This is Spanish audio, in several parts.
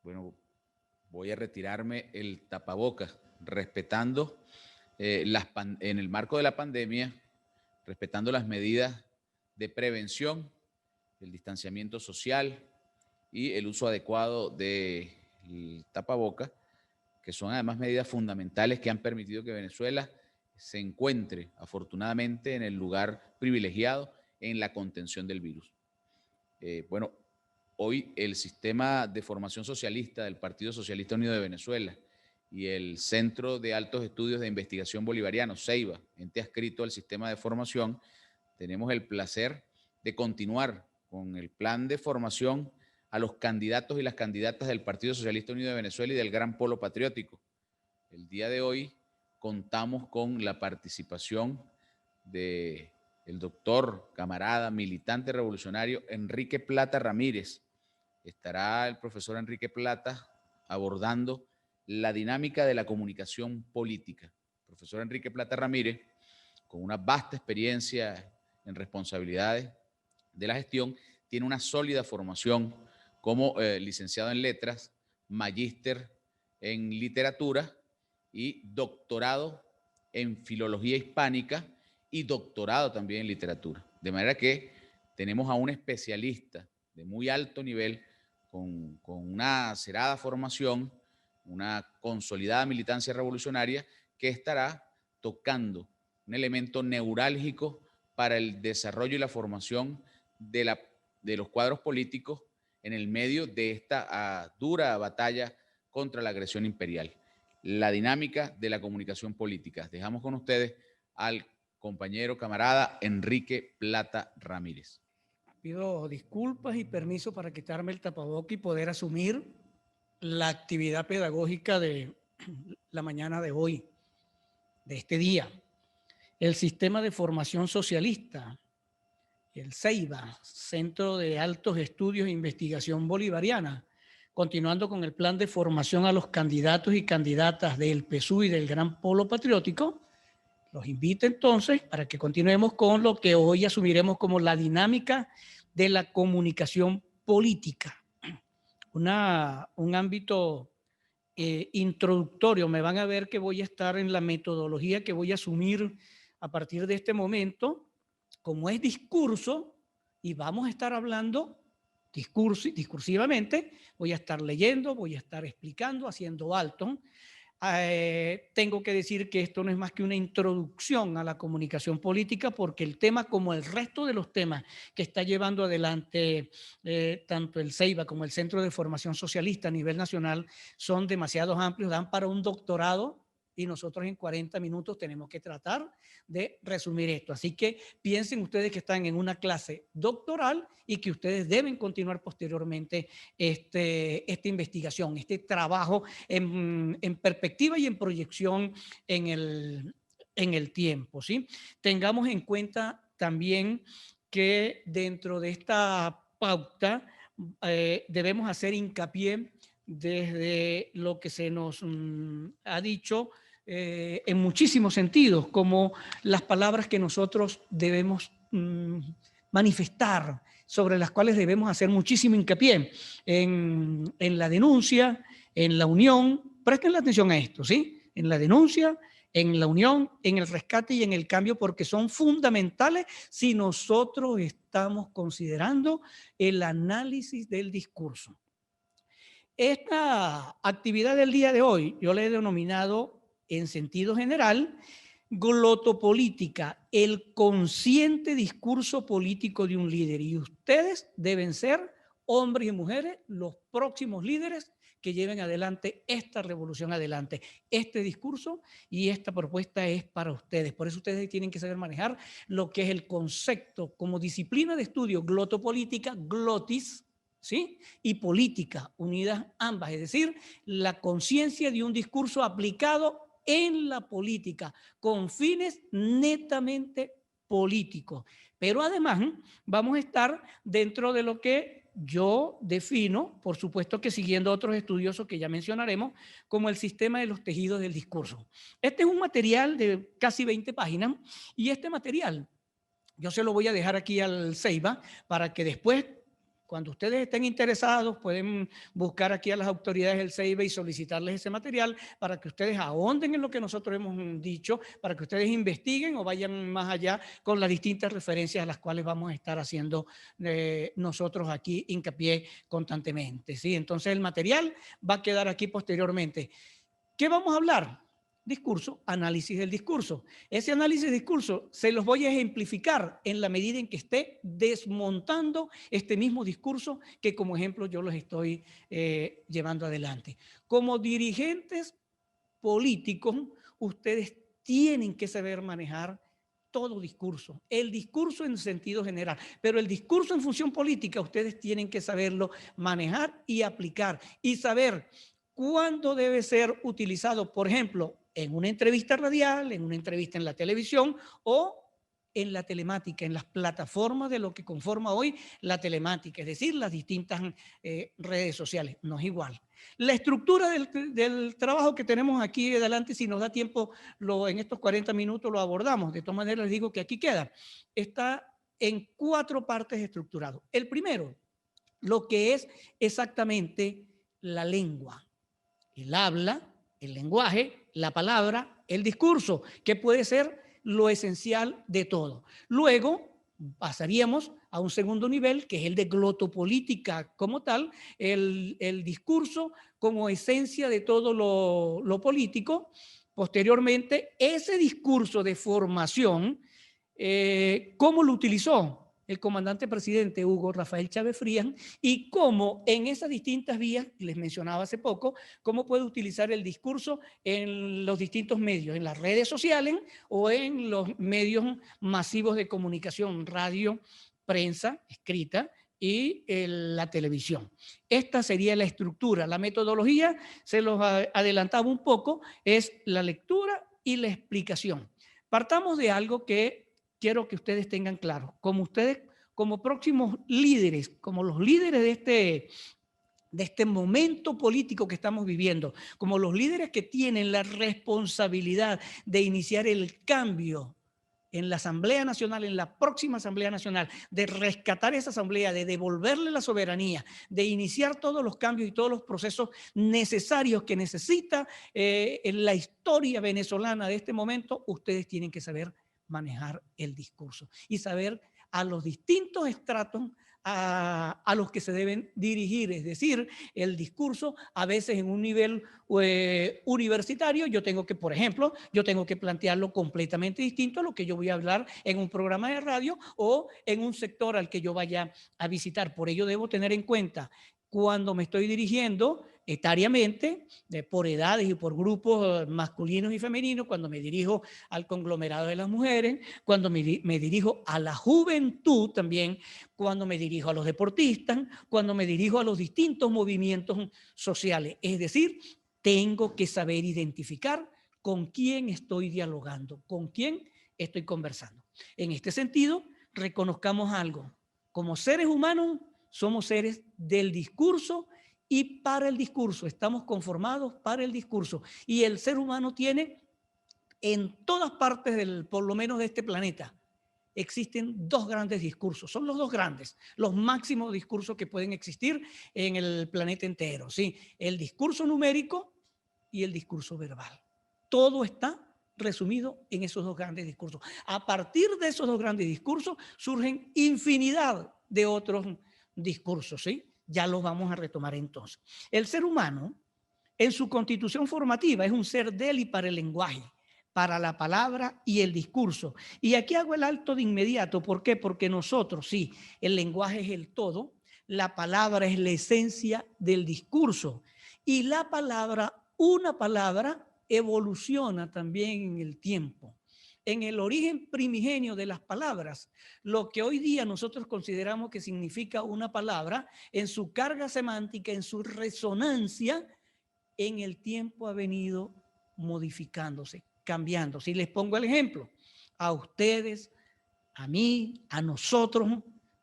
bueno, voy a retirarme el tapabocas, respetando en el marco de la pandemia, respetando las medidas de prevención, el distanciamiento social y el uso adecuado del tapabocas, que son además medidas fundamentales que han permitido que Venezuela se encuentre afortunadamente en el lugar privilegiado en la contención del virus. Bueno, hoy el sistema de formación socialista del Partido Socialista Unido de Venezuela y el Centro de Altos Estudios de Investigación Bolivariano, CEIBA, ente adscrito al sistema de formación, tenemos el placer de continuar con el plan de formación a los candidatos y las candidatas del Partido Socialista Unido de Venezuela y del Gran Polo Patriótico. El día de hoy contamos con la participación del doctor, camarada, militante revolucionario Enrique Plata Ramírez. Estará el profesor Enrique Plata abordando la dinámica de la comunicación política. El profesor Enrique Plata Ramírez, con una vasta experiencia en responsabilidades de la gestión, tiene una sólida formación como licenciado en letras, magíster en literatura y doctorado en filología hispánica y doctorado también en literatura. De manera que tenemos a un especialista de muy alto nivel, con una acerada formación, una consolidada militancia revolucionaria, que estará tocando un elemento neurálgico para el desarrollo y la formación de los cuadros políticos en el medio de esta dura batalla contra la agresión imperial. La dinámica de la comunicación política. Dejamos con ustedes al compañero camarada Enrique Plata Ramírez. Pido disculpas y permiso para quitarme el tapaboca y poder asumir la actividad pedagógica de la mañana de hoy, de este día. El sistema de formación socialista, el CEIBA, Centro de Altos Estudios e Investigación Bolivariana, continuando con el plan de formación a los candidatos y candidatas del PSUV y del Gran Polo Patriótico, los invito entonces para que continuemos con lo que hoy asumiremos como la dinámica de la comunicación política. Un ámbito introductorio. Me van a ver que voy a estar en la metodología que voy a asumir a partir de este momento, como es discurso, y vamos a estar hablando discursivamente, voy a estar leyendo, voy a estar explicando, haciendo alto. Tengo que decir que esto no es más que una introducción a la comunicación política, porque el tema, como el resto de los temas que está llevando adelante tanto el CEIBA como el Centro de Formación Socialista a nivel nacional, son demasiado amplios, dan para un doctorado, y nosotros en 40 minutos tenemos que tratar de resumir esto. Así que piensen ustedes que están en una clase doctoral y que ustedes deben continuar posteriormente esta investigación, este trabajo en perspectiva y en proyección en el tiempo, ¿sí? Tengamos en cuenta también que dentro de esta pauta debemos hacer hincapié desde lo que se nos ha dicho en muchísimos sentidos, como las palabras que nosotros debemos manifestar, sobre las cuales debemos hacer muchísimo hincapié en la denuncia, en la unión. Presten la atención a esto, ¿sí? En la denuncia, en la unión, en el rescate y en el cambio, porque son fundamentales si nosotros estamos considerando el análisis del discurso. Esta actividad del día de hoy yo le he denominado en sentido general glotopolítica, el consciente discurso político de un líder, y ustedes deben ser, hombres y mujeres, los próximos líderes que lleven adelante esta revolución adelante. Este discurso y esta propuesta es para ustedes. Por eso ustedes tienen que saber manejar lo que es el concepto como disciplina de estudio glotopolítica, glotis, ¿sí? Y política, unidas ambas, es decir, la conciencia de un discurso aplicado en la política con fines netamente políticos. Pero además vamos a estar dentro de lo que yo defino, por supuesto que siguiendo otros estudiosos que ya mencionaremos, como el sistema de los tejidos del discurso. Este es un material de casi 20 páginas, y este material yo se lo voy a dejar aquí al CEIBA para que después, Cuando ustedes estén interesados, pueden buscar aquí a las autoridades del CEIBE y solicitarles ese material para que ustedes ahonden en lo que nosotros hemos dicho, para que ustedes investiguen o vayan más allá con las distintas referencias a las cuales vamos a estar haciendo nosotros aquí hincapié constantemente, ¿sí? Entonces el material va a quedar aquí posteriormente. ¿Qué vamos a hablar? Discurso, análisis del discurso. Ese análisis del discurso se los voy a ejemplificar en la medida en que esté desmontando este mismo discurso que como ejemplo yo los estoy llevando adelante. Como dirigentes políticos, ustedes tienen que saber manejar todo discurso, el discurso en sentido general, pero el discurso en función política ustedes tienen que saberlo manejar y aplicar y saber cuándo debe ser utilizado, por ejemplo, en una entrevista radial, en una entrevista en la televisión o en la telemática, en las plataformas de lo que conforma hoy la telemática, es decir, las distintas redes sociales. No es igual. La estructura del trabajo que tenemos aquí adelante, si nos da tiempo, en estos 40 minutos lo abordamos. De todas maneras, les digo que aquí queda. Está en 4 partes estructurado. El primero, lo que es exactamente la lengua, el habla, el lenguaje, la palabra, el discurso, que puede ser lo esencial de todo. Luego pasaríamos a un segundo nivel, que es el de glotopolítica como tal, el discurso como esencia de todo lo político. Posteriormente, ese discurso de formación, ¿cómo lo utilizó el comandante presidente Hugo Rafael Chávez Frías y cómo en esas distintas vías, les mencionaba hace poco, cómo puede utilizar el discurso en los distintos medios, en las redes sociales o en los medios masivos de comunicación, radio, prensa, escrita y la televisión? Esta sería la estructura. La metodología, se los adelantaba un poco, es la lectura y la explicación. Partamos de algo que quiero que ustedes tengan claro. Como ustedes, como próximos líderes, como los líderes de este momento político que estamos viviendo, como los líderes que tienen la responsabilidad de iniciar el cambio en la Asamblea Nacional, en la próxima Asamblea Nacional, de rescatar esa Asamblea, de devolverle la soberanía, de iniciar todos los cambios y todos los procesos necesarios que necesita en la historia venezolana de este momento, ustedes tienen que saber manejar el discurso y saber a los distintos estratos a los que se deben dirigir, es decir, el discurso a veces en un nivel universitario, yo tengo que, por ejemplo, yo tengo que plantearlo completamente distinto a lo que yo voy a hablar en un programa de radio o en un sector al que yo vaya a visitar. Por ello debo tener en cuenta cuando me estoy dirigiendo etariamente, por edades y por grupos masculinos y femeninos, cuando me dirijo al conglomerado de las mujeres, cuando me dirijo a la juventud también, cuando me dirijo a los deportistas, cuando me dirijo a los distintos movimientos sociales. Es decir, tengo que saber identificar con quién estoy dialogando, con quién estoy conversando. En este sentido, reconozcamos algo. Como seres humanos, somos seres del discurso y para el discurso. Estamos conformados para el discurso. Y el ser humano tiene en todas partes, por lo menos de este planeta, existen 2 grandes discursos. Son los 2 grandes, los máximos discursos que pueden existir en el planeta entero. ¿Sí? El discurso numérico y el discurso verbal. Todo está resumido en esos 2 grandes discursos. A partir de esos 2 grandes discursos surgen infinidad de otros discursos, ¿sí? Ya los vamos a retomar entonces. El ser humano, en su constitución formativa, es un ser del y para el lenguaje, para la palabra y el discurso. Y aquí hago el alto de inmediato. ¿Por qué? Porque nosotros, sí, el lenguaje es el todo, la palabra es la esencia del discurso. Y la palabra, una palabra, evoluciona también en el tiempo. En el origen primigenio de las palabras, lo que hoy día nosotros consideramos que significa una palabra, en su carga semántica, en su resonancia, en el tiempo ha venido modificándose, cambiando. Si les pongo el ejemplo, a ustedes, a mí, a nosotros,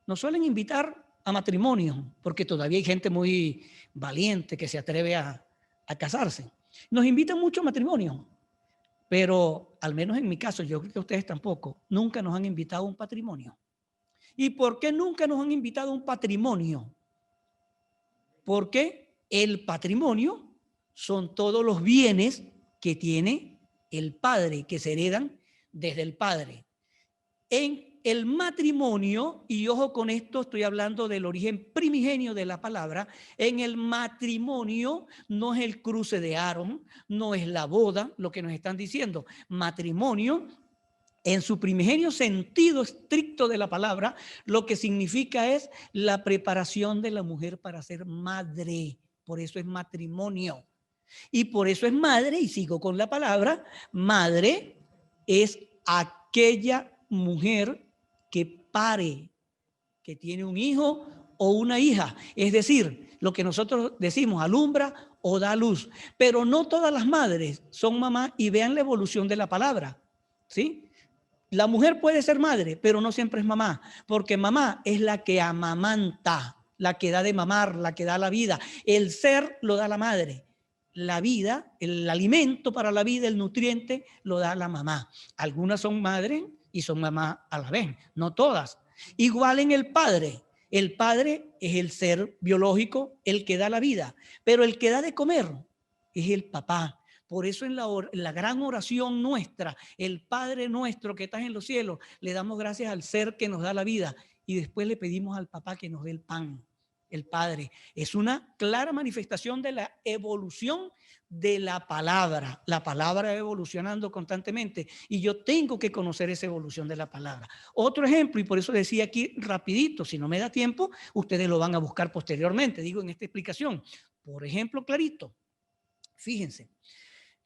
nos suelen invitar a matrimonio, porque todavía hay gente muy valiente que se atreve a casarse. Nos invitan mucho a matrimonio, pero al menos en mi caso, yo creo que ustedes tampoco, nunca nos han invitado a un patrimonio. ¿Y por qué nunca nos han invitado a un patrimonio? porque el patrimonio son todos los bienes que tiene el padre, que se heredan desde el padre. En el matrimonio, y ojo con esto, estoy hablando del origen primigenio de la palabra, en el matrimonio no es el cruce de Aarón, no es la boda, lo que nos están diciendo. Matrimonio, en su primigenio sentido estricto de la palabra, lo que significa es la preparación de la mujer para ser madre. Por eso es matrimonio. Y por eso es madre, y sigo con la palabra, madre es aquella mujer que pare, que tiene un hijo o una hija. Es decir, lo que nosotros decimos, alumbra o da luz. Pero no todas las madres son mamá, y vean la evolución de la palabra, ¿sí? La mujer puede ser madre, pero no siempre es mamá, porque mamá es la que amamanta, la que da de mamar, la que da la vida. El ser lo da la madre. La vida, el alimento para la vida, el nutriente, lo da la mamá. Algunas son madres y son mamá a la vez, no todas. Igual en el padre. El padre es el ser biológico, el que da la vida, pero el que da de comer es el papá. Por eso en la gran oración nuestra, el Padre nuestro que estás en los cielos, le damos gracias al ser que nos da la vida, y después le pedimos al papá que nos dé el pan. El Padre es una clara manifestación de la evolución de la palabra. La palabra evolucionando constantemente, y yo tengo que conocer esa evolución de la palabra. Otro ejemplo, y por eso decía aquí rapidito, si no me da tiempo, ustedes lo van a buscar posteriormente, digo en esta explicación. Por ejemplo, clarito, fíjense.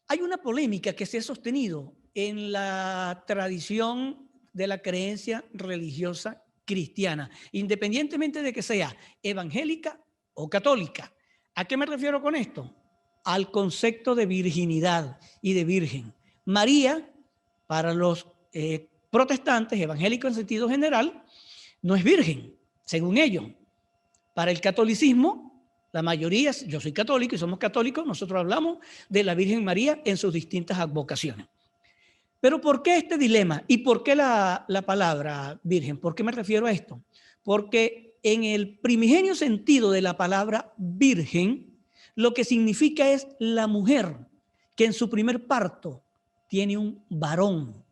Hay una polémica que se ha sostenido en la tradición de la creencia religiosa cristiana, independientemente de que sea evangélica o católica. ¿A qué me refiero con esto? Al concepto de virginidad y de virgen. María, para los protestantes, evangélicos en sentido general, no es virgen, según ellos. Para el catolicismo, la mayoría, yo soy católico y somos católicos, nosotros hablamos de la Virgen María en sus distintas advocaciones. Pero ¿por qué este dilema? ¿Y por qué la palabra virgen? ¿Por qué me refiero a esto? Porque en el primigenio sentido de la palabra virgen, lo que significa es la mujer que en su primer parto tiene un varón.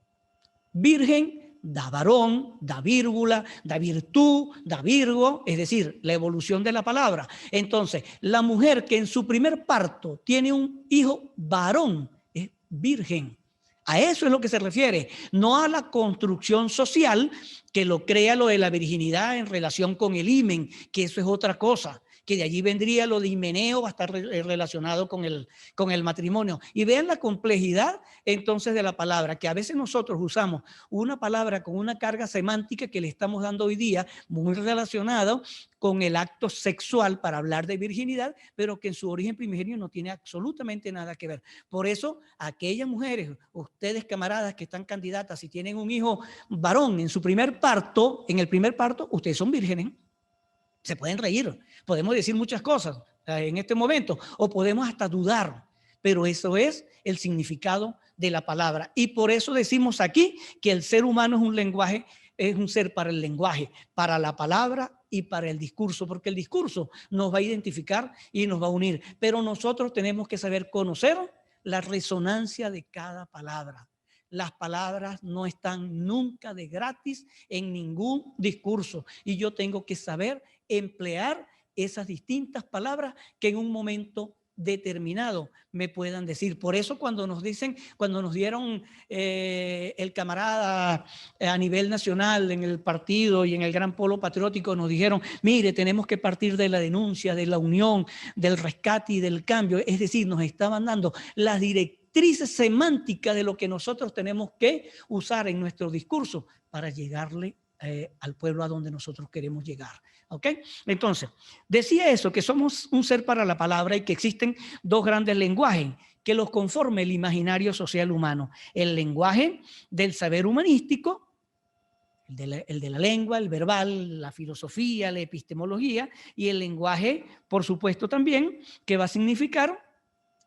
Virgen da varón, da vírgula, da virtud, da virgo, es decir, la evolución de la palabra. Entonces, la mujer que en su primer parto tiene un hijo varón es virgen. A eso es lo que se refiere, no a la construcción social que lo crea lo de la virginidad en relación con el himen, que eso es otra cosa, que de allí vendría lo de himeneo, va a estar relacionado con el matrimonio. Y vean la complejidad entonces de la palabra, que a veces nosotros usamos una palabra con una carga semántica que le estamos dando hoy día, muy relacionado con el acto sexual para hablar de virginidad, pero que en su origen primigenio no tiene absolutamente nada que ver. Por eso, aquellas mujeres, ustedes camaradas que están candidatas, si tienen un hijo varón en su primer parto, en el primer parto, ustedes son vírgenes. Se pueden reír, podemos decir muchas cosas en este momento, o podemos hasta dudar, pero eso es el significado de la palabra. Y por eso decimos aquí que el ser humano es un lenguaje, es un ser para el lenguaje, para la palabra y para el discurso, porque el discurso nos va a identificar y nos va a unir, pero nosotros tenemos que saber conocer la resonancia de cada palabra. Las palabras no están nunca de gratis en ningún discurso, y yo tengo que saber emplear esas distintas palabras que en un momento determinado me puedan decir. Por eso cuando nos dicen, cuando nos dieron el camarada a nivel nacional en el partido y en el Gran Polo Patriótico, nos dijeron, mire, tenemos que partir de la denuncia, de la unión, del rescate y del cambio. Es decir, nos estaban dando las directrices semánticas de lo que nosotros tenemos que usar en nuestro discurso para llegarle al pueblo a donde nosotros queremos llegar. ¿Ok? Entonces, decía eso, que somos un ser para la palabra y que existen dos grandes lenguajes que los conforme el imaginario social humano. El lenguaje del saber humanístico, el de la lengua, el verbal, la filosofía, la epistemología, y el lenguaje, por supuesto, también, que va a significar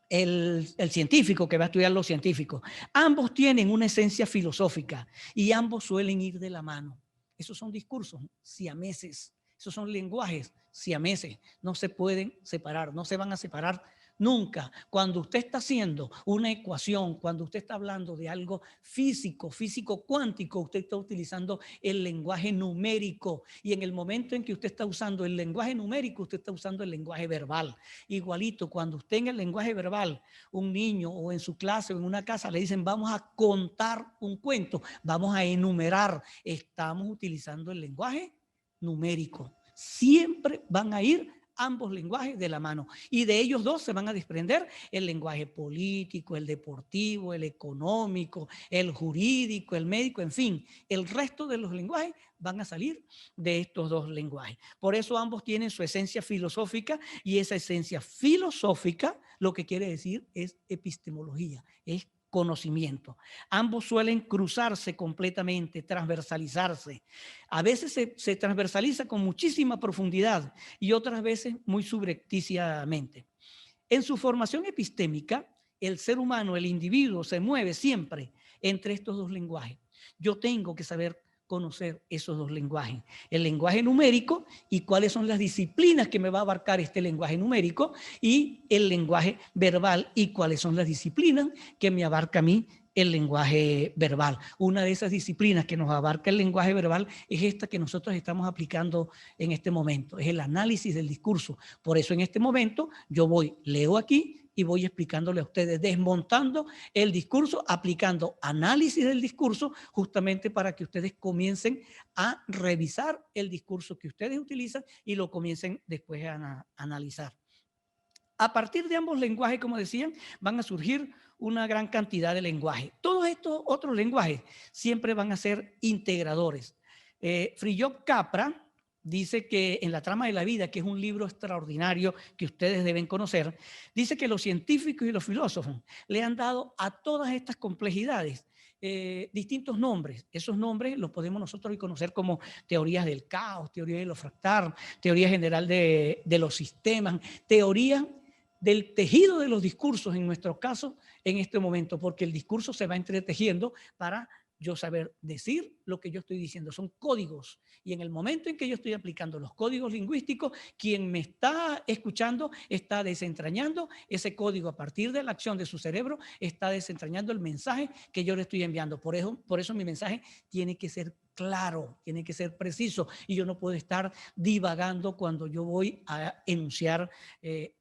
el científico, que va a estudiar los científicos. Ambos tienen una esencia filosófica y ambos suelen ir de la mano. Esos son discursos siameses. Esos son lenguajes siameses, no se pueden separar, no se van a separar nunca. Cuando usted está haciendo una ecuación, cuando usted está hablando de algo físico, físico cuántico, usted está utilizando el lenguaje numérico, y en el momento en que usted está usando el lenguaje numérico, usted está usando el lenguaje verbal. Igualito, cuando usted en el lenguaje verbal, un niño o en su clase o en una casa le dicen vamos a contar un cuento, vamos a enumerar, estamos utilizando el lenguaje numérico. Siempre van a ir ambos lenguajes de la mano, y de ellos dos se van a desprender el lenguaje político, el deportivo, el económico, el jurídico, el médico, en fin, el resto de los lenguajes van a salir de estos dos lenguajes. Por eso ambos tienen su esencia filosófica, y esa esencia filosófica lo que quiere decir es epistemología, es conocimiento. Ambos suelen cruzarse completamente, transversalizarse. A veces se transversaliza con muchísima profundidad y otras veces muy subrepticiamente. En su formación epistémica, el ser humano, el individuo, se mueve siempre entre estos dos lenguajes. Yo tengo que saber conocer esos dos lenguajes, el lenguaje numérico y cuáles son las disciplinas que me va a abarcar este lenguaje numérico, y el lenguaje verbal y cuáles son las disciplinas que me abarca a mí el lenguaje verbal. Una de esas disciplinas que nos abarca el lenguaje verbal es esta que nosotros estamos aplicando en este momento, es el análisis del discurso. Por eso en este momento yo leo aquí y voy explicándole a ustedes, desmontando el discurso, aplicando análisis del discurso, justamente para que ustedes comiencen a revisar el discurso que ustedes utilizan y lo comiencen después a analizar. A partir de ambos lenguajes, como decían, van a surgir una gran cantidad de lenguajes. Todos estos otros lenguajes siempre van a ser integradores. Fritjof Capra dice que en La trama de la vida, que es un libro extraordinario que ustedes deben conocer, dice que los científicos y los filósofos le han dado a todas estas complejidades distintos nombres. Esos nombres los podemos nosotros conocer como teorías del caos, teoría de lo fractal, teoría general de los sistemas, teoría del tejido de los discursos en nuestro caso en este momento, porque el discurso se va entretejiendo para yo saber decir lo que yo estoy diciendo. Son códigos, y en el momento en que yo estoy aplicando los códigos lingüísticos, quien me está escuchando está desentrañando ese código a partir de la acción de su cerebro, está desentrañando el mensaje que yo le estoy enviando. Por eso mi mensaje tiene que ser claro, tiene que ser preciso, y yo no puedo estar divagando cuando yo voy a enunciar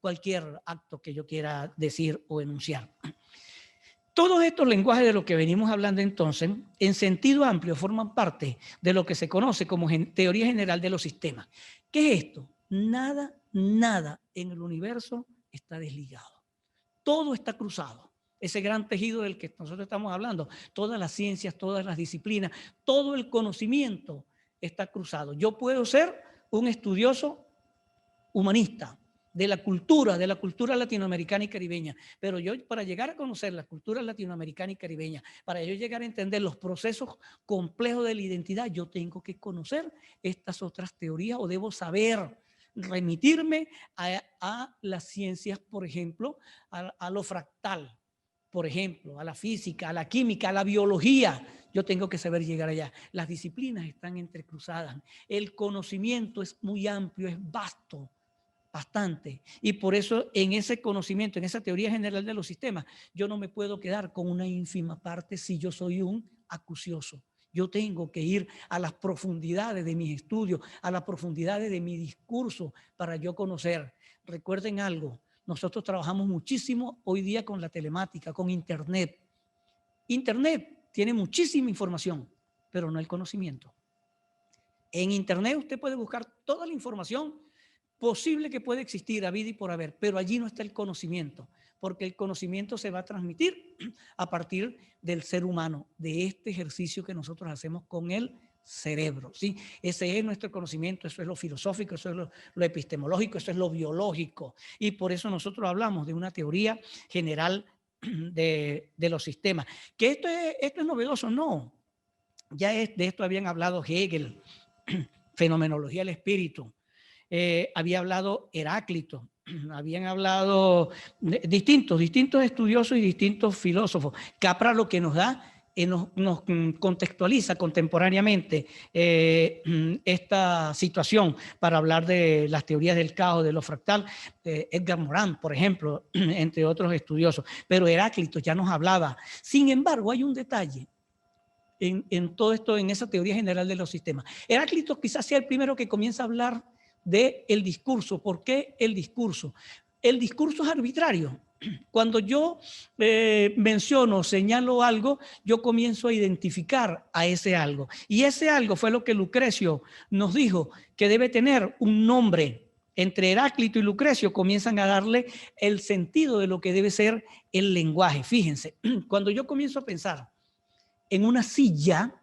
cualquier acto que yo quiera decir o enunciar. Todos estos lenguajes de los que venimos hablando entonces, en sentido amplio, forman parte de lo que se conoce como teoría general de los sistemas. ¿Qué es esto? Nada en el universo está desligado. Todo está cruzado. Ese gran tejido del que nosotros estamos hablando, todas las ciencias, todas las disciplinas, todo el conocimiento está cruzado. Yo puedo ser un estudioso humanista de la cultura latinoamericana y caribeña, pero yo, para llegar a conocer la cultura latinoamericana y caribeña, para yo llegar a entender los procesos complejos de la identidad, yo tengo que conocer estas otras teorías, o debo saber remitirme a las ciencias, por ejemplo, a lo fractal, por ejemplo, a la física, a la química, a la biología. Yo tengo que saber llegar allá. Las disciplinas están entrecruzadas. El conocimiento es muy amplio, es vasto, bastante. Y por eso en ese conocimiento, en esa teoría general de los sistemas, yo no me puedo quedar con una ínfima parte si yo soy un acucioso. Yo tengo que ir a las profundidades de mis estudios, a las profundidades de mi discurso para yo conocer. Recuerden algo, nosotros trabajamos muchísimo hoy día con la telemática, con Internet. Internet tiene muchísima información, pero no el conocimiento. En Internet usted puede buscar toda la información posible que puede existir, habido y por haber, pero allí no está el conocimiento, porque el conocimiento se va a transmitir a partir del ser humano, de este ejercicio que nosotros hacemos con el cerebro, ¿sí? Ese es nuestro conocimiento, eso es lo filosófico, eso es lo epistemológico, eso es lo biológico, y por eso nosotros hablamos de una teoría general de los sistemas. ¿Que esto es novedoso? No, ya de esto habían hablado Hegel, fenomenología del espíritu, había hablado Heráclito, habían hablado distintos estudiosos y distintos filósofos. Capra lo que nos da nos contextualiza contemporáneamente esta situación para hablar de las teorías del caos, de lo fractal, Edgar Morin, por ejemplo, entre otros estudiosos. Pero Heráclito ya nos hablaba. Sin embargo, hay un detalle en todo esto, en esa teoría general de los sistemas. Heráclito quizás sea el primero que comienza a hablar del discurso. ¿Por qué el discurso? El discurso es arbitrario. Cuando yo menciono, señalo algo, yo comienzo a identificar a ese algo. Y ese algo fue lo que Lucrecio nos dijo, que debe tener un nombre. Entre Heráclito y Lucrecio comienzan a darle el sentido de lo que debe ser el lenguaje. Fíjense, cuando yo comienzo a pensar en una silla,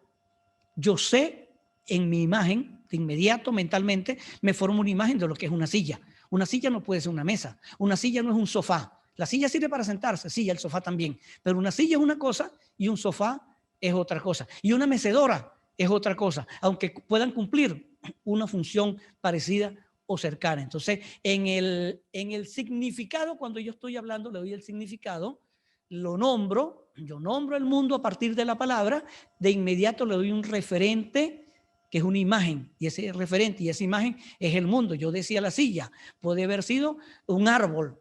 yo sé en mi imagen, de inmediato mentalmente, me formo una imagen de lo que es una silla. Una silla no puede ser una mesa, una silla no es un sofá. La silla sirve para sentarse, sí, el sofá también, pero una silla es una cosa y un sofá es otra cosa. Y una mecedora es otra cosa, aunque puedan cumplir una función parecida o cercana. Entonces, en el significado, cuando yo estoy hablando, le doy el significado, lo nombro, yo nombro el mundo a partir de la palabra, de inmediato le doy un referente que es una imagen, y ese referente y esa imagen es el mundo. Yo decía la silla, puede haber sido un árbol,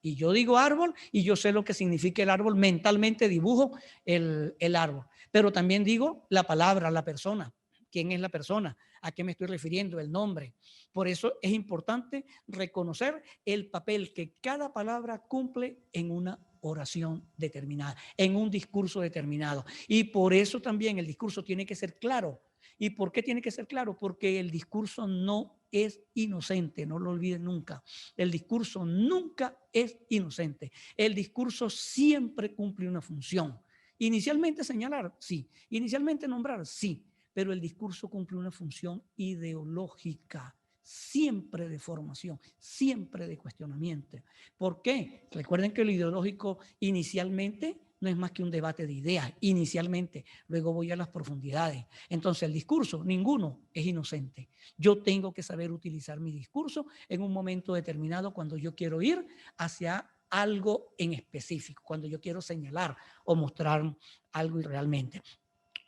y yo digo árbol y yo sé lo que significa el árbol, mentalmente dibujo el árbol, pero también digo la palabra, la persona. ¿Quién es la persona? ¿A qué me estoy refiriendo? El nombre. Por eso es importante reconocer el papel que cada palabra cumple en una oración determinada, en un discurso determinado. Y por eso también el discurso tiene que ser claro. ¿Y por qué tiene que ser claro? Porque el discurso no es inocente, no lo olviden nunca. El discurso nunca es inocente. El discurso siempre cumple una función. Inicialmente señalar, sí. Inicialmente nombrar, sí. Pero el discurso cumple una función ideológica, siempre de formación, siempre de cuestionamiento. ¿Por qué? Recuerden que lo ideológico inicialmente no es más que un debate de ideas, inicialmente, luego voy a las profundidades. Entonces el discurso, ninguno es inocente. Yo tengo que saber utilizar mi discurso en un momento determinado cuando yo quiero ir hacia algo en específico, cuando yo quiero señalar o mostrar algo realmente.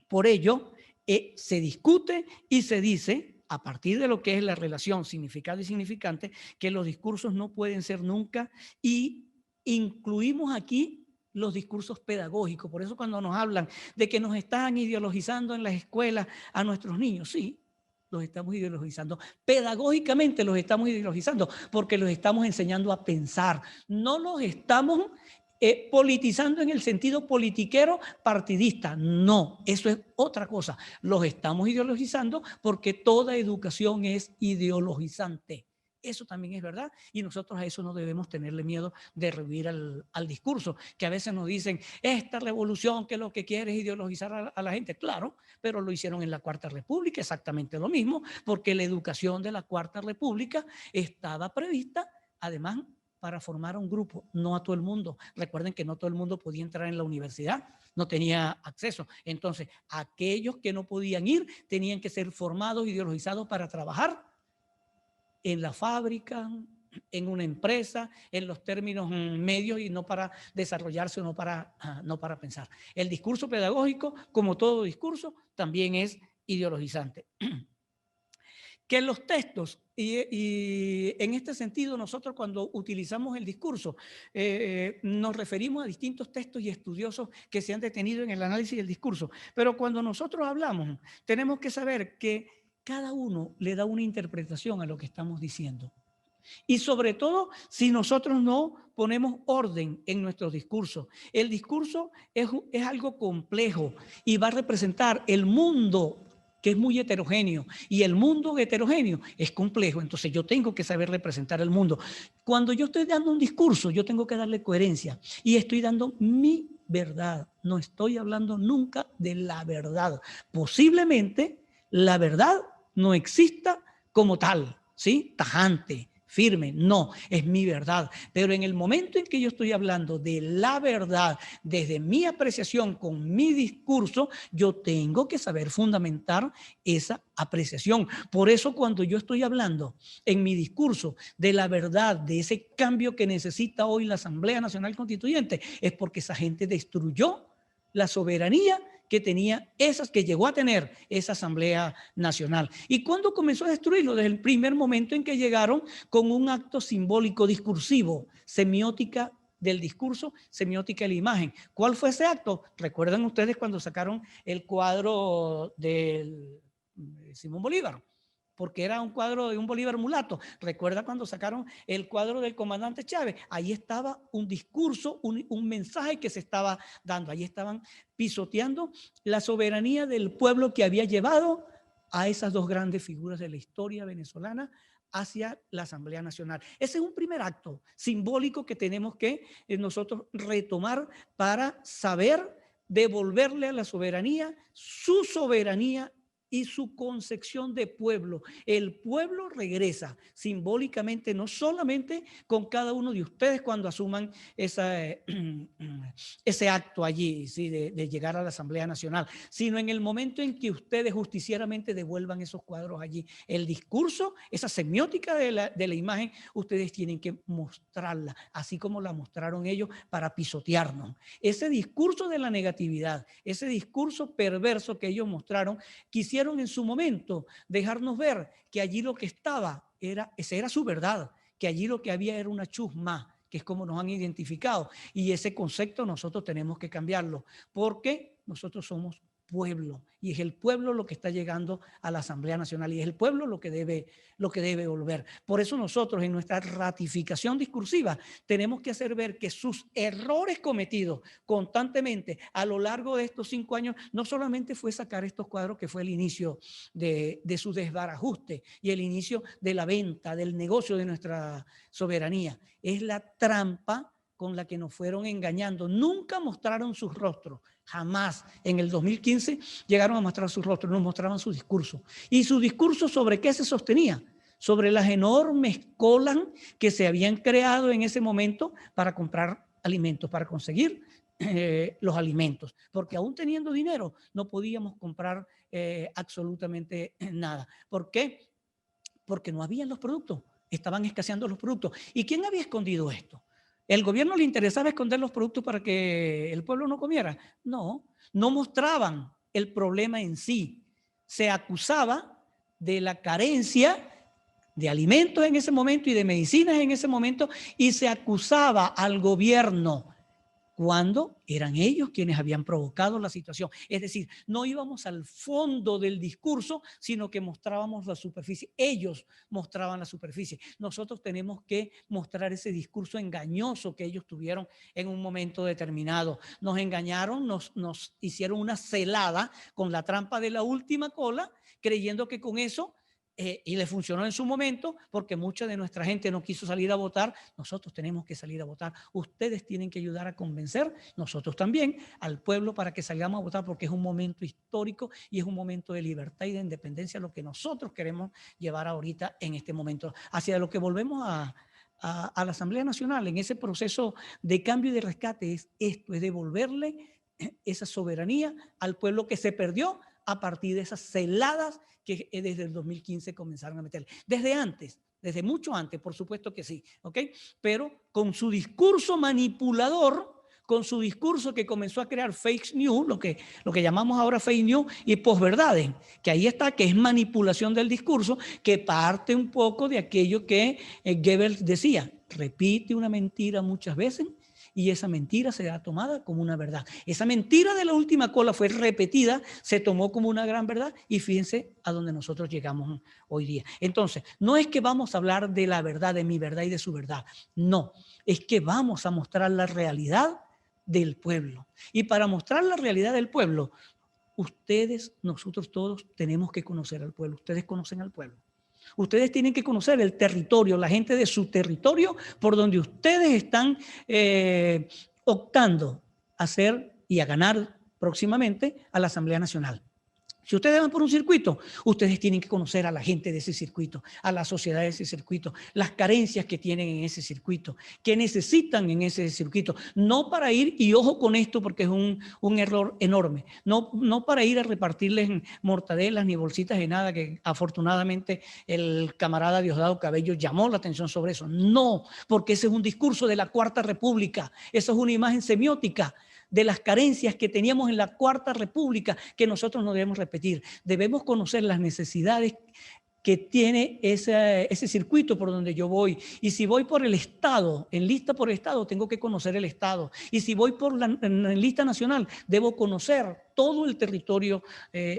Por ello, se discute y se dice, a partir de lo que es la relación significado y significante, que los discursos no pueden ser nunca, y incluimos aquí los discursos pedagógicos. Por eso cuando nos hablan de que nos están ideologizando en las escuelas a nuestros niños, sí, los estamos ideologizando. Pedagógicamente los estamos ideologizando porque los estamos enseñando a pensar. No los estamos politizando en el sentido politiquero partidista. No, eso es otra cosa. Los estamos ideologizando porque toda educación es ideologizante. Eso también es verdad y nosotros a eso no debemos tenerle miedo de rehuir al discurso, que a veces nos dicen, esta revolución que lo que quiere es ideologizar a la gente. Claro, pero lo hicieron en la Cuarta República, exactamente lo mismo, porque la educación de la Cuarta República estaba prevista, además, para formar un grupo, no a todo el mundo. Recuerden que no todo el mundo podía entrar en la universidad, no tenía acceso. Entonces, aquellos que no podían ir tenían que ser formados, ideologizados para trabajar en la fábrica, en una empresa, en los términos medios y no para desarrollarse o no para pensar. El discurso pedagógico, como todo discurso, también es ideologizante. Que los textos, y en este sentido nosotros cuando utilizamos el discurso, nos referimos a distintos textos y estudiosos que se han detenido en el análisis del discurso, pero cuando nosotros hablamos, tenemos que saber que cada uno le da una interpretación a lo que estamos diciendo. Y sobre todo, si nosotros no ponemos orden en nuestros discursos. El discurso es algo complejo y va a representar el mundo que es muy heterogéneo, y el mundo heterogéneo es complejo, entonces yo tengo que saber representar el mundo. Cuando yo estoy dando un discurso, yo tengo que darle coherencia, y estoy dando mi verdad, no estoy hablando nunca de la verdad. Posiblemente la verdad no exista como tal, ¿sí? Tajante, firme, no, es mi verdad. Pero en el momento en que yo estoy hablando de la verdad, desde mi apreciación con mi discurso, yo tengo que saber fundamentar esa apreciación. Por eso cuando yo estoy hablando en mi discurso de la verdad, de ese cambio que necesita hoy la Asamblea Nacional Constituyente, es porque esa gente destruyó la soberanía que tenía esas, que llegó a tener esa Asamblea Nacional. ¿Y cuándo comenzó a destruirlo? Desde el primer momento en que llegaron con un acto simbólico discursivo, semiótica del discurso, semiótica de la imagen. ¿Cuál fue ese acto? ¿Recuerdan ustedes cuando sacaron el cuadro de Simón Bolívar? Porque era un cuadro de un Bolívar mulato. ¿Recuerda cuando sacaron el cuadro del comandante Chávez? Ahí estaba un discurso, un mensaje que se estaba dando. Ahí estaban pisoteando la soberanía del pueblo que había llevado a esas dos grandes figuras de la historia venezolana hacia la Asamblea Nacional. Ese es un primer acto simbólico que tenemos que nosotros retomar para saber devolverle a la soberanía su soberanía y su concepción de pueblo. El pueblo regresa simbólicamente, no solamente con cada uno de ustedes cuando asuman ese acto allí, ¿sí? de llegar a la Asamblea Nacional, sino en el momento en que ustedes justicieramente devuelvan esos cuadros allí. El discurso, esa semiótica de la imagen, ustedes tienen que mostrarla, así como la mostraron ellos para pisotearnos. Ese discurso de la negatividad, ese discurso perverso que ellos mostraron, quisieron en su momento dejarnos ver que allí lo que estaba esa era su verdad, que allí lo que había era una chusma, que es como nos han identificado, y ese concepto nosotros tenemos que cambiarlo, porque nosotros somos pueblo, y es el pueblo lo que está llegando a la Asamblea Nacional, y es el pueblo lo que debe volver. Por eso nosotros en nuestra ratificación discursiva tenemos que hacer ver que sus errores cometidos constantemente a lo largo de estos 5 años no solamente fue sacar estos cuadros, que fue el inicio de su desbarajuste y el inicio de la venta, del negocio de nuestra soberanía, es la trampa con la que nos fueron engañando. Nunca mostraron sus rostros, jamás. En el 2015 llegaron a mostrar sus rostros, nos mostraban su discurso. ¿Y su discurso sobre qué se sostenía? Sobre las enormes colas que se habían creado en ese momento para comprar alimentos, para conseguir los alimentos, porque aún teniendo dinero no podíamos comprar absolutamente nada. ¿Por qué? Porque no habían los productos, estaban escaseando los productos. ¿Y quién había escondido esto? ¿El gobierno le interesaba esconder los productos para que el pueblo no comiera? No, no mostraban el problema en sí. Se acusaba de la carencia de alimentos en ese momento y de medicinas en ese momento, y se acusaba al gobierno cuando eran ellos quienes habían provocado la situación. Es decir, no íbamos al fondo del discurso, sino que mostrábamos la superficie. Ellos mostraban la superficie. Nosotros tenemos que mostrar ese discurso engañoso que ellos tuvieron en un momento determinado. Nos engañaron, nos hicieron una celada con la trampa de la última cola, creyendo que con eso y le funcionó en su momento, porque mucha de nuestra gente no quiso salir a votar. Nosotros tenemos que salir a votar. Ustedes tienen que ayudar a convencer, nosotros también, al pueblo para que salgamos a votar, porque es un momento histórico y es un momento de libertad y de independencia, lo que nosotros queremos llevar ahorita en este momento. Hacia lo que volvemos a la Asamblea Nacional en ese proceso de cambio y de rescate es esto, es devolverle esa soberanía al pueblo que se perdió a partir de esas celadas que desde el 2015 comenzaron a meter. Desde antes, desde mucho antes, por supuesto que sí, ¿ok? Pero con su discurso manipulador, con su discurso que comenzó a crear fake news, lo que llamamos ahora fake news y posverdades, que ahí está, que es manipulación del discurso, que parte un poco de aquello que Goebbels decía, repite una mentira muchas veces y esa mentira será tomada como una verdad. Esa mentira de la última cola fue repetida, se tomó como una gran verdad y fíjense a donde nosotros llegamos hoy día. Entonces, no es que vamos a hablar de la verdad, de mi verdad y de su verdad. No, es que vamos a mostrar la realidad del pueblo. Y para mostrar la realidad del pueblo, ustedes, nosotros todos tenemos que conocer al pueblo. Ustedes conocen al pueblo. Ustedes tienen que conocer el territorio, la gente de su territorio por donde ustedes están optando a ser y a ganar próximamente a la Asamblea Nacional. Si ustedes van por un circuito, ustedes tienen que conocer a la gente de ese circuito, a la sociedad de ese circuito, las carencias que tienen en ese circuito, que necesitan en ese circuito. No para ir, y ojo con esto porque es un error enorme, no para ir a repartirles mortadelas ni bolsitas de nada, que afortunadamente el camarada Diosdado Cabello llamó la atención sobre eso. No, porque ese es un discurso de la Cuarta República, esa es una imagen semiótica de las carencias que teníamos en la Cuarta República que nosotros no debemos repetir. Debemos conocer las necesidades que tiene ese circuito por donde yo voy. Y si voy por el Estado, en lista por Estado, tengo que conocer el Estado. Y si voy por en lista nacional, debo conocer todo el territorio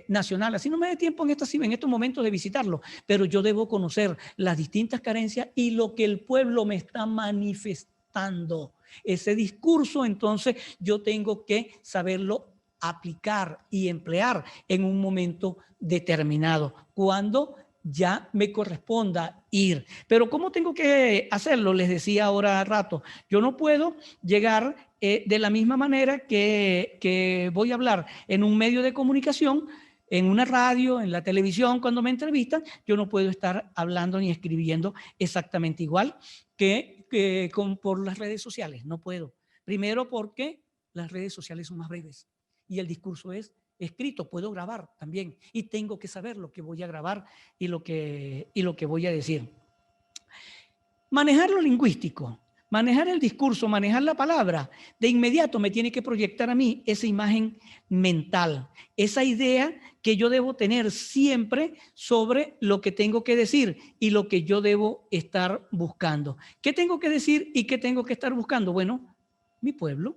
nacional. Así no me dé tiempo en estos momentos de visitarlo, pero yo debo conocer las distintas carencias y lo que el pueblo me está manifestando. Ese discurso, entonces, yo tengo que saberlo aplicar y emplear en un momento determinado. Cuando ya me corresponda ir. Pero ¿cómo tengo que hacerlo? Les decía ahora rato, yo no puedo llegar de la misma manera que voy a hablar en un medio de comunicación, en una radio, en la televisión, cuando me entrevistan, yo no puedo estar hablando ni escribiendo exactamente igual por las redes sociales, no puedo. Primero porque las redes sociales son más breves y el discurso es escrito, puedo grabar también y tengo que saber lo que voy a grabar y lo que voy a decir. Manejar lo lingüístico, manejar el discurso, manejar la palabra, de inmediato me tiene que proyectar a mí esa imagen mental, esa idea que yo debo tener siempre sobre lo que tengo que decir y lo que yo debo estar buscando. ¿Qué tengo que decir y qué tengo que estar buscando? Bueno, mi pueblo.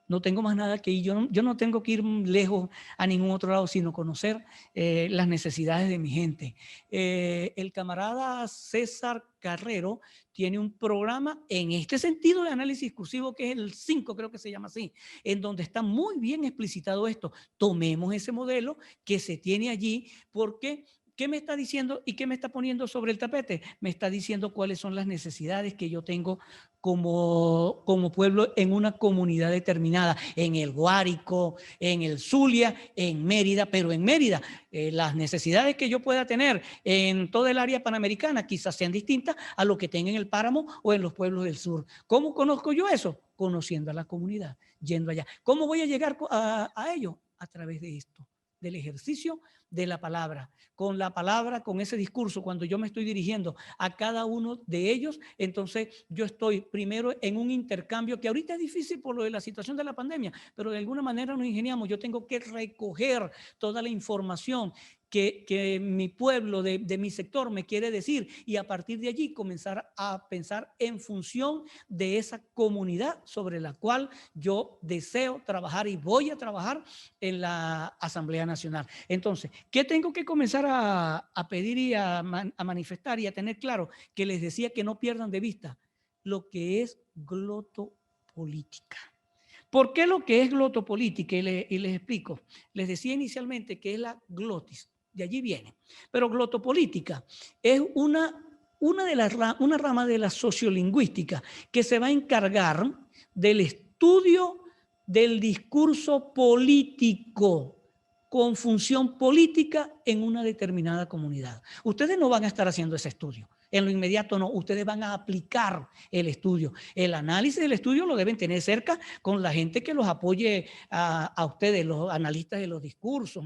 No tengo más nada que ir, yo no tengo que ir lejos a ningún otro lado, sino conocer las necesidades de mi gente. El camarada César Carrero tiene un programa en este sentido de análisis discursivo que es el 5, creo que se llama así, en donde está muy bien explicitado esto. Tomemos ese modelo que se tiene allí porque ¿qué me está diciendo y qué me está poniendo sobre el tapete? Me está diciendo cuáles son las necesidades que yo tengo como pueblo en una comunidad determinada, en el Guárico, en el Zulia, en Mérida, pero en Mérida las necesidades que yo pueda tener en toda el área panamericana quizás sean distintas a lo que tenga en el Páramo o en los pueblos del sur. ¿Cómo conozco yo eso? Conociendo a la comunidad, yendo allá. ¿Cómo voy a llegar a ello? A través de esto, del ejercicio de la palabra, con ese discurso, cuando yo me estoy dirigiendo a cada uno de ellos, entonces yo estoy primero en un intercambio que ahorita es difícil por lo de la situación de la pandemia, pero de alguna manera nos ingeniamos. Yo tengo que recoger toda la información que mi pueblo de mi sector me quiere decir y a partir de allí comenzar a pensar en función de esa comunidad sobre la cual yo deseo trabajar y voy a trabajar en la Asamblea Nacional. Entonces, ¿qué tengo que comenzar a pedir y a manifestar y a tener claro? Que les decía que no pierdan de vista lo que es glotopolítica. ¿Por qué lo que es glotopolítica? Y les explico. Les decía inicialmente que es la glotis, de allí viene. Pero glotopolítica es una rama de la sociolingüística que se va a encargar del estudio del discurso político con función política en una determinada comunidad. Ustedes no van a estar haciendo ese estudio. En lo inmediato no, ustedes van a aplicar el estudio. El análisis del estudio lo deben tener cerca con la gente que los apoye a ustedes, los analistas de los discursos,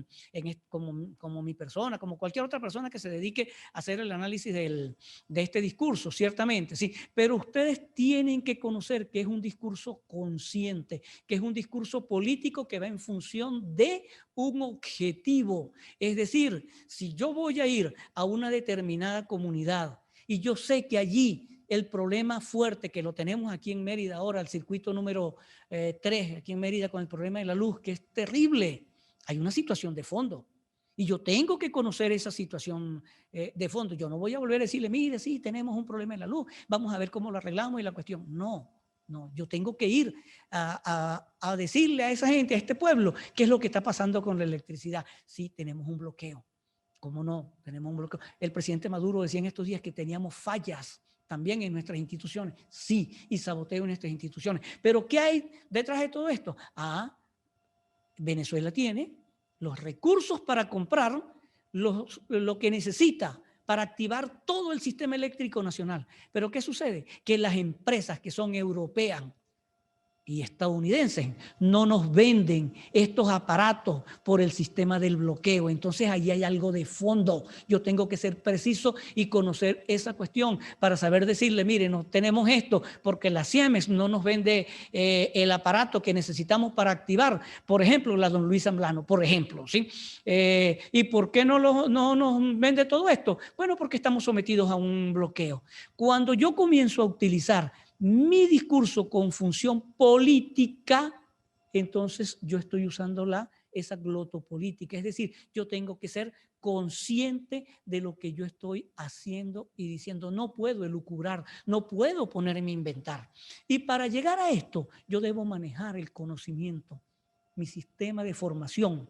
como mi persona, como cualquier otra persona que se dedique a hacer el análisis de este discurso, ciertamente, sí. Pero ustedes tienen que conocer que es un discurso consciente, que es un discurso político que va en función de un objetivo. Es decir, si yo voy a ir a una determinada comunidad y yo sé que allí el problema fuerte que lo tenemos aquí en Mérida ahora, el circuito número 3, aquí en Mérida con el problema de la luz, que es terrible, hay una situación de fondo. Y yo tengo que conocer esa situación de fondo. Yo no voy a volver a decirle, mire, sí, tenemos un problema en la luz, vamos a ver cómo lo arreglamos y la cuestión. No, yo tengo que ir a decirle a esa gente, a este pueblo, qué es lo que está pasando con la electricidad. Sí, tenemos un bloqueo. ¿Cómo no? Tenemos un bloqueo. El presidente Maduro decía en estos días que teníamos fallas también en nuestras instituciones. Sí, y saboteo en nuestras instituciones. Pero ¿qué hay detrás de todo esto? Venezuela tiene los recursos para comprar lo que necesita para activar todo el sistema eléctrico nacional. Pero ¿qué sucede? Que las empresas que son europeas, y estadounidenses no nos venden estos aparatos por el sistema del bloqueo. Entonces ahí hay algo de fondo. Yo tengo que ser preciso y conocer esa cuestión para saber decirle, mire, no tenemos esto porque la Siemens no nos vende el aparato que necesitamos para activar, por ejemplo, la Don Luis Amblano, por ejemplo, ¿sí? ¿Y por qué no nos vende todo esto? Bueno, porque estamos sometidos a un bloqueo. Cuando yo comienzo a utilizar mi discurso con función política, entonces yo estoy usando esa glotopolítica. Es decir, yo tengo que ser consciente de lo que yo estoy haciendo y diciendo. No puedo elucubrar, no puedo ponerme a inventar. Y para llegar a esto, yo debo manejar el conocimiento, mi sistema de formación.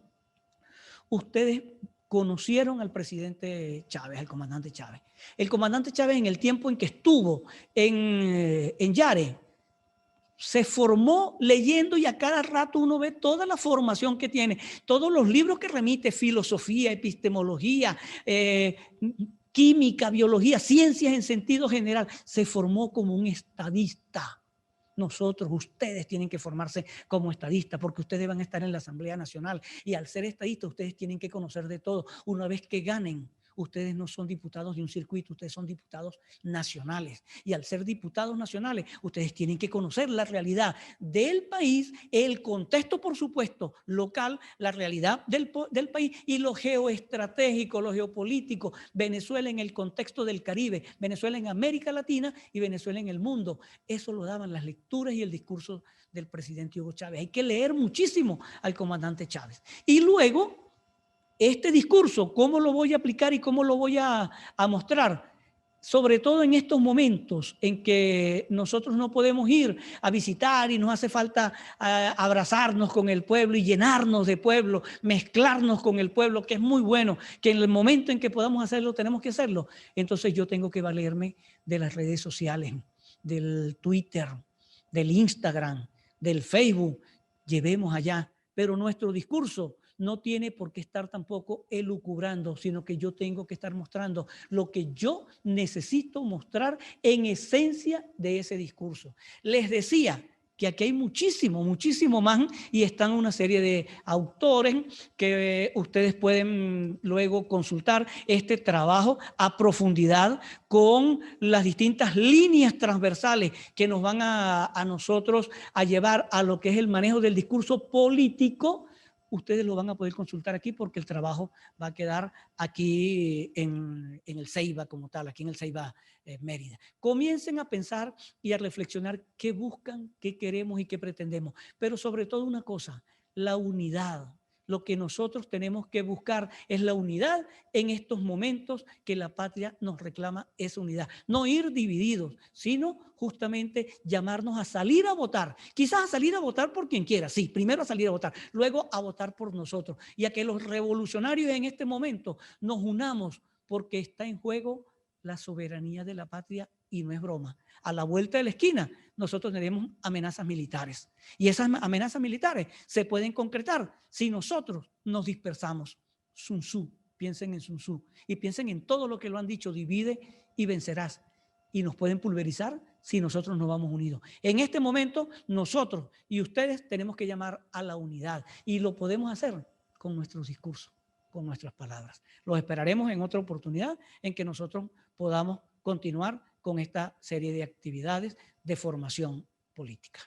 Ustedes conocieron al presidente Chávez, al comandante Chávez. El comandante Chávez, en el tiempo en que estuvo en Yare, se formó leyendo, y a cada rato uno ve toda la formación que tiene, todos los libros que remite, filosofía, epistemología, química, biología, ciencias en sentido general. Se formó como un estadista. Nosotros, ustedes tienen que formarse como estadistas, porque ustedes van a estar en la Asamblea Nacional, y al ser estadistas ustedes tienen que conocer de todo. Una vez que ganen, ustedes no son diputados de un circuito, ustedes son diputados nacionales. Y al ser diputados nacionales, ustedes tienen que conocer la realidad del país, el contexto, por supuesto, local, la realidad del país y lo geoestratégico, lo geopolítico. Venezuela en el contexto del Caribe, Venezuela en América Latina y Venezuela en el mundo. Eso lo daban las lecturas y el discurso del presidente Hugo Chávez. Hay que leer muchísimo al comandante Chávez. Y luego, este discurso, ¿cómo lo voy a aplicar y cómo lo voy a mostrar? Sobre todo en estos momentos en que nosotros no podemos ir a visitar y nos hace falta abrazarnos con el pueblo y llenarnos de pueblo, mezclarnos con el pueblo, que es muy bueno, que en el momento en que podamos hacerlo, tenemos que hacerlo. Entonces yo tengo que valerme de las redes sociales, del Twitter, del Instagram, del Facebook. Llevemos allá, pero nuestro discurso no tiene por qué estar tampoco elucubrando, sino que yo tengo que estar mostrando lo que yo necesito mostrar en esencia de ese discurso. Les decía que aquí hay muchísimo más, y están una serie de autores que ustedes pueden luego consultar este trabajo a profundidad con las distintas líneas transversales que nos van a nosotros a llevar a lo que es el manejo del discurso político. Ustedes lo van a poder consultar aquí porque el trabajo va a quedar aquí en el Ceiba como tal, aquí en el Ceiba Mérida. Comiencen a pensar y a reflexionar qué buscan, qué queremos y qué pretendemos. Pero sobre todo una cosa, la unidad. Lo que nosotros tenemos que buscar es la unidad en estos momentos que la patria nos reclama esa unidad. No ir divididos, sino justamente llamarnos a salir a votar. Quizás a salir a votar por quien quiera, sí, primero a salir a votar, luego a votar por nosotros. Y a que los revolucionarios en este momento nos unamos, porque está en juego la soberanía de la patria y no es broma. A la vuelta de la esquina nosotros tenemos amenazas militares, y esas amenazas militares se pueden concretar si nosotros nos dispersamos. Sun Tzu, piensen en Sun Tzu y piensen en todo lo que lo han dicho: divide y vencerás. Y nos pueden pulverizar si nosotros nos vamos unidos. En este momento nosotros y ustedes tenemos que llamar a la unidad, y lo podemos hacer con nuestros discursos, con nuestras palabras. Los esperaremos en otra oportunidad en que nosotros podamos continuar con esta serie de actividades de formación política.